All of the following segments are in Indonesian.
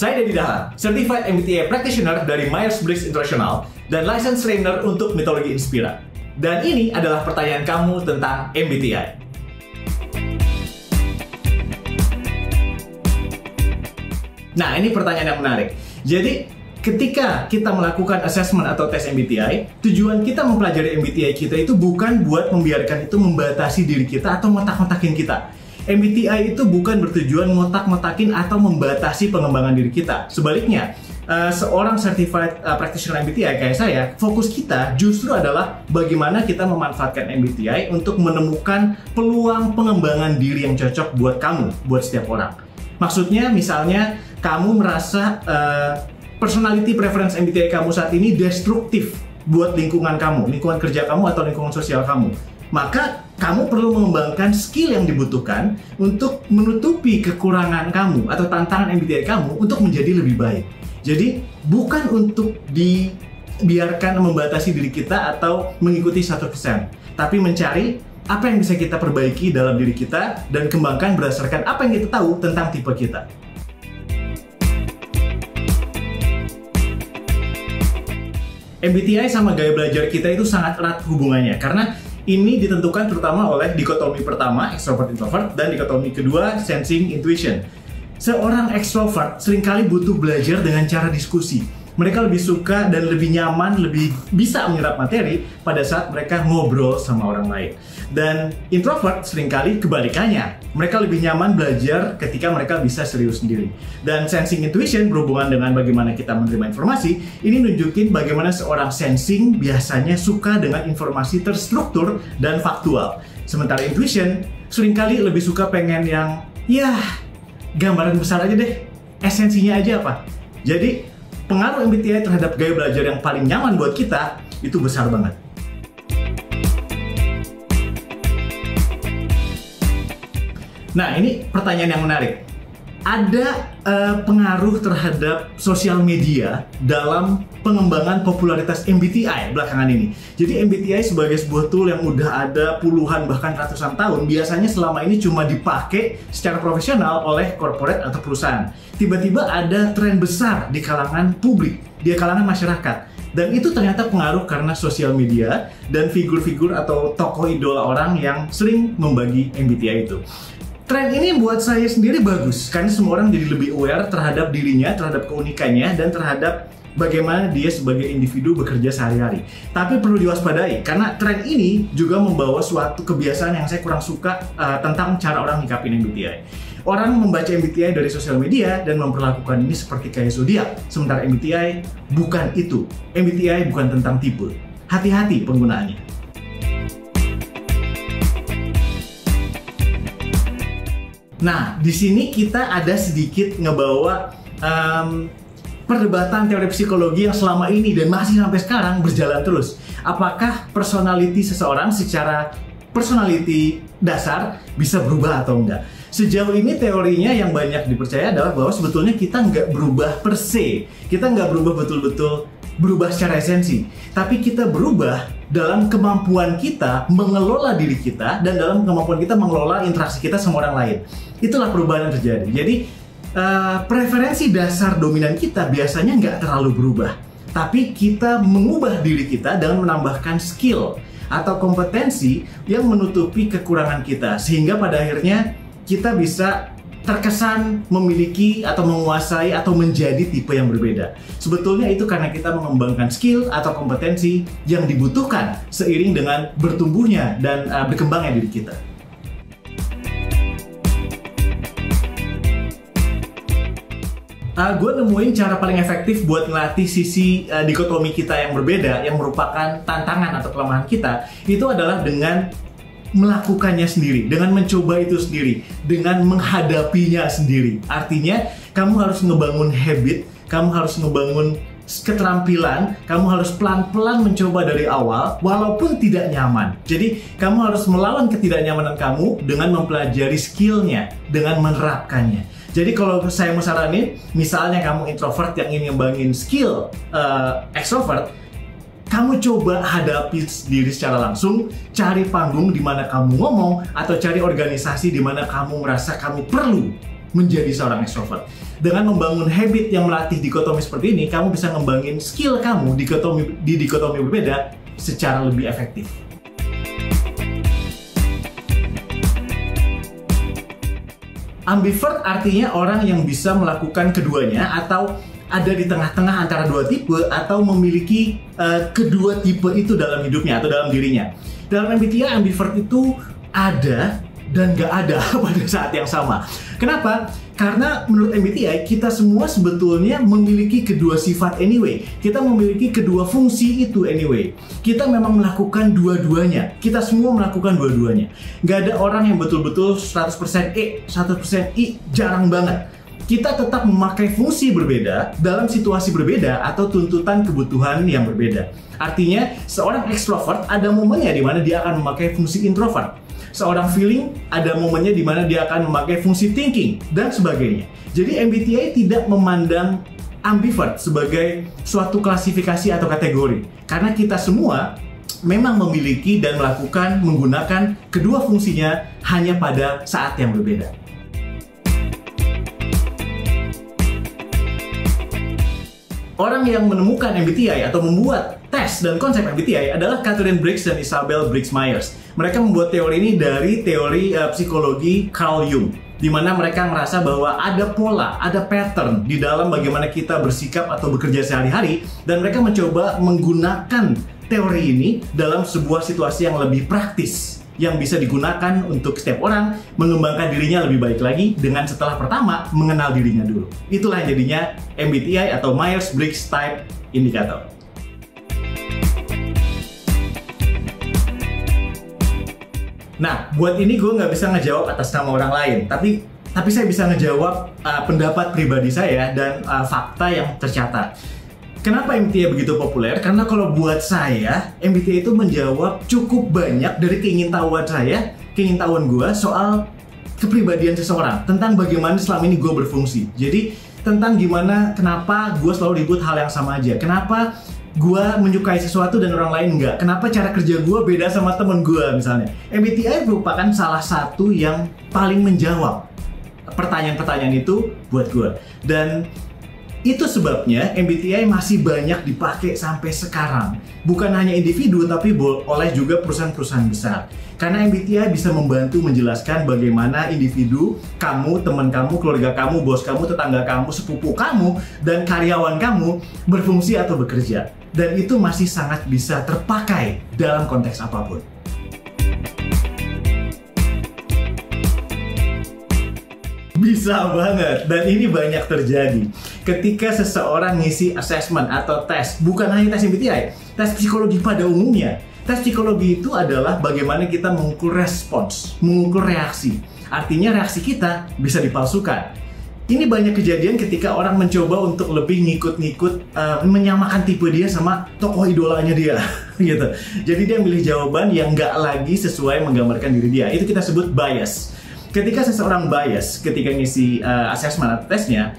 Saya Dedi Dahlan, Certified MBTI Practitioner dari Myers-Briggs International dan Licensed Trainer untuk Mitologi Inspira. Dan ini adalah pertanyaan kamu tentang MBTI. Nah, ini pertanyaan yang menarik. Jadi, ketika kita melakukan assessment atau tes MBTI, tujuan kita mempelajari MBTI kita itu bukan buat membiarkan itu membatasi diri kita atau ngotak-ngotakin kita. MBTI itu bukan bertujuan ngotak-ngotakin atau membatasi pengembangan diri kita. Sebaliknya, seorang certified practitioner MBTI kayak saya, fokus kita justru adalah bagaimana kita memanfaatkan MBTI untuk menemukan peluang pengembangan diri yang cocok buat kamu, buat setiap orang. Maksudnya, misalnya kamu merasa personality preference MBTI kamu saat ini destruktif buat lingkungan kamu, lingkungan kerja kamu atau lingkungan sosial kamu. Maka kamu perlu mengembangkan skill yang dibutuhkan untuk menutupi kekurangan kamu atau tantangan MBTI kamu untuk menjadi lebih baik. Jadi bukan untuk dibiarkan membatasi diri kita atau mengikuti satu kesan, tapi mencari apa yang bisa kita perbaiki dalam diri kita dan kembangkan berdasarkan apa yang kita tahu tentang tipe kita. MBTI sama gaya belajar kita itu sangat erat hubungannya karena ini ditentukan terutama oleh dikotomi pertama, extrovert-introvert, dan dikotomi kedua, sensing-intuition. Seorang extrovert seringkali butuh belajar dengan cara diskusi. Mereka lebih suka dan lebih nyaman, lebih bisa menyerap materi pada saat mereka ngobrol sama orang lain. Dan introvert seringkali kebalikannya. Mereka lebih nyaman belajar ketika mereka bisa serius sendiri. Dan sensing intuition berhubungan dengan bagaimana kita menerima informasi, ini nunjukin bagaimana seorang sensing biasanya suka dengan informasi terstruktur dan faktual. Sementara intuition seringkali lebih suka pengen yang, gambaran besar aja deh, esensinya aja apa. Jadi, pengaruh MBTI terhadap gaya belajar yang paling nyaman buat kita itu besar banget. Nah, ini pertanyaan yang menarik. Ada pengaruh terhadap sosial media dalam pengembangan popularitas MBTI belakangan ini. Jadi MBTI sebagai sebuah tool yang udah ada puluhan bahkan ratusan tahun, biasanya selama ini cuma dipakai secara profesional oleh corporate atau perusahaan. Tiba-tiba ada tren besar di kalangan publik, di kalangan masyarakat. Dan itu ternyata pengaruh karena sosial media dan figur-figur atau tokoh idola orang yang sering membagi MBTI itu. Tren ini buat saya sendiri bagus, karena semua orang jadi lebih aware terhadap dirinya, terhadap keunikannya, dan terhadap bagaimana dia sebagai individu bekerja sehari-hari. Tapi perlu diwaspadai, karena tren ini juga membawa suatu kebiasaan yang saya kurang suka tentang cara orang nyikapin MBTI. Orang membaca MBTI dari sosial media dan memperlakukan ini seperti kayak zodiak, sementara MBTI bukan itu. MBTI bukan tentang tipe. Hati-hati penggunaannya. Nah, di sini kita ada sedikit ngebawa perdebatan teori psikologi yang selama ini dan masih sampai sekarang berjalan terus. Apakah personality seseorang secara personality dasar bisa berubah atau enggak? Sejauh ini teorinya yang banyak dipercaya adalah bahwa sebetulnya kita nggak berubah per se. Kita nggak berubah betul-betul berubah secara esensi. Tapi kita berubah dalam kemampuan kita mengelola diri kita dan dalam kemampuan kita mengelola interaksi kita sama orang lain. Itulah perubahan yang terjadi. Jadi preferensi dasar dominan kita biasanya nggak terlalu berubah. Tapi kita mengubah diri kita dengan menambahkan skill atau kompetensi yang menutupi kekurangan kita. Sehingga pada akhirnya kita bisa terkesan memiliki atau menguasai atau menjadi tipe yang berbeda. Sebetulnya itu karena kita mengembangkan skill atau kompetensi yang dibutuhkan seiring dengan bertumbuhnya dan berkembangnya diri kita. Gue nemuin cara paling efektif buat ngelatih sisi dikotomi kita yang berbeda, yang merupakan tantangan atau kelemahan kita, itu adalah dengan melakukannya sendiri, dengan mencoba itu sendiri, dengan menghadapinya sendiri. Artinya, kamu harus ngebangun habit, kamu harus ngebangun keterampilan, kamu harus pelan-pelan mencoba dari awal, walaupun tidak nyaman. Jadi, kamu harus melawan ketidaknyamanan kamu dengan mempelajari skillnya, dengan menerapkannya. Jadi, kalau saya mau saranin, misalnya kamu introvert yang ingin ngembangin skill extrovert, kamu coba hadapi diri secara langsung, cari panggung di mana kamu ngomong, atau cari organisasi di mana kamu merasa kamu perlu menjadi seorang extrovert. Dengan membangun habit yang melatih dikotomi seperti ini, kamu bisa ngembangin skill kamu di dikotomi berbeda secara lebih efektif. Ambivert artinya orang yang bisa melakukan keduanya atau ada di tengah-tengah antara dua tipe atau memiliki kedua tipe itu dalam hidupnya atau dalam dirinya. Dalam MBTI, ambivert itu ada dan nggak ada pada saat yang sama. Kenapa? Karena menurut MBTI, kita semua sebetulnya memiliki kedua sifat anyway. Kita memiliki kedua fungsi itu anyway. Kita memang melakukan dua-duanya. Kita semua melakukan dua-duanya. Nggak ada orang yang betul-betul 100% E, 100% I, jarang banget. Kita tetap memakai fungsi berbeda dalam situasi berbeda atau tuntutan kebutuhan yang berbeda. Artinya, seorang extrovert ada momennya di mana dia akan memakai fungsi introvert. Seorang feeling ada momennya di mana dia akan memakai fungsi thinking dan sebagainya. Jadi MBTI tidak memandang ambivert sebagai suatu klasifikasi atau kategori. Karena kita semua memang memiliki dan menggunakan kedua fungsinya hanya pada saat yang berbeda. Orang yang menemukan MBTI atau membuat tes dan konsep MBTI adalah Catherine Briggs dan Isabel Briggs Myers. Mereka membuat teori ini dari teori psikologi Carl Jung, di mana mereka merasa bahwa ada pola, ada pattern di dalam bagaimana kita bersikap atau bekerja sehari-hari, dan mereka mencoba menggunakan teori ini dalam sebuah situasi yang lebih praktis, yang bisa digunakan untuk setiap orang mengembangkan dirinya lebih baik lagi dengan setelah pertama mengenal dirinya dulu. Itulah yang jadinya MBTI atau Myers-Briggs Type Indicator. Nah, buat ini gue nggak bisa ngejawab atas nama orang lain, tapi saya bisa ngejawab pendapat pribadi saya dan fakta yang tercatat. Kenapa MBTI begitu populer? Karena kalau buat saya, MBTI itu menjawab cukup banyak dari keingintahuan gue soal kepribadian seseorang, tentang bagaimana selama ini gue berfungsi. Jadi, tentang kenapa gue selalu ribut hal yang sama aja, kenapa gue menyukai sesuatu dan orang lain enggak, kenapa cara kerja gue beda sama temen gue misalnya. MBTI merupakan salah satu yang paling menjawab pertanyaan-pertanyaan itu buat gue. Dan itu sebabnya MBTI masih banyak dipakai sampai sekarang. Bukan hanya individu, tapi oleh juga perusahaan-perusahaan besar. Karena MBTI bisa membantu menjelaskan bagaimana individu, kamu, teman kamu, keluarga kamu, bos kamu, tetangga kamu, sepupu kamu, dan karyawan kamu berfungsi atau bekerja. Dan itu masih sangat bisa terpakai dalam konteks apapun. Bisa banget, dan ini banyak terjadi ketika seseorang ngisi assessment atau tes. Bukan hanya tes MBTI, tes psikologi pada umumnya. Tes psikologi itu adalah bagaimana kita mengukur respons, mengukur reaksi. Artinya reaksi kita bisa dipalsukan. Ini banyak kejadian ketika orang mencoba untuk lebih ngikut-ngikut menyamakan tipe dia sama tokoh idolanya dia gitu. Jadi dia milih jawaban yang nggak lagi sesuai menggambarkan diri dia. Itu kita sebut bias. Ketika seseorang bias ketika ngisi assessment atau tesnya,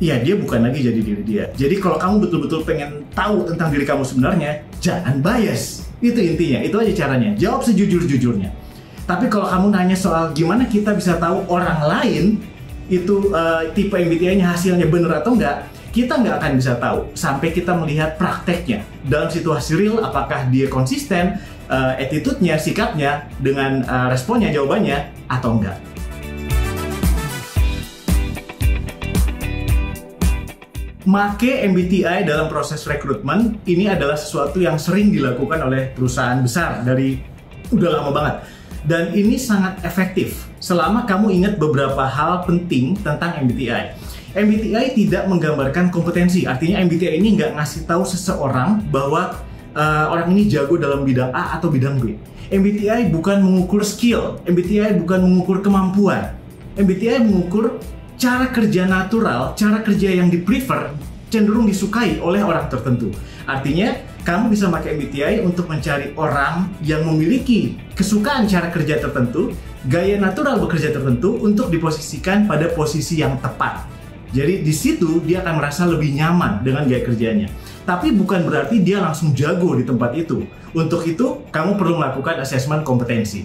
ya dia bukan lagi jadi diri dia. Jadi kalau kamu betul-betul pengen tahu tentang diri kamu sebenarnya, jangan bias. Itu intinya, itu aja caranya. Jawab sejujur-jujurnya. Tapi kalau kamu nanya soal gimana kita bisa tahu orang lain itu tipe MBTI-nya hasilnya benar atau enggak, kita nggak akan bisa tahu sampai kita melihat prakteknya. Dalam situasi real, apakah dia konsisten, attitude-nya, sikapnya, dengan responnya, jawabannya, atau enggak. Make MBTI dalam proses rekrutmen, ini adalah sesuatu yang sering dilakukan oleh perusahaan besar dari udah lama banget. Dan ini sangat efektif selama kamu ingat beberapa hal penting tentang MBTI. MBTI tidak menggambarkan kompetensi, artinya MBTI ini nggak ngasih tahu seseorang bahwa orang ini jago dalam bidang A atau bidang B. MBTI bukan mengukur skill, MBTI bukan mengukur kemampuan. MBTI mengukur cara kerja natural, cara kerja yang di-prefer, cenderung disukai oleh orang tertentu. Artinya, kamu bisa pakai MBTI untuk mencari orang yang memiliki kesukaan cara kerja tertentu, gaya natural bekerja tertentu untuk diposisikan pada posisi yang tepat. Jadi di situ dia akan merasa lebih nyaman dengan gaya kerjanya. Tapi bukan berarti dia langsung jago di tempat itu. Untuk itu, kamu perlu melakukan asesmen kompetensi.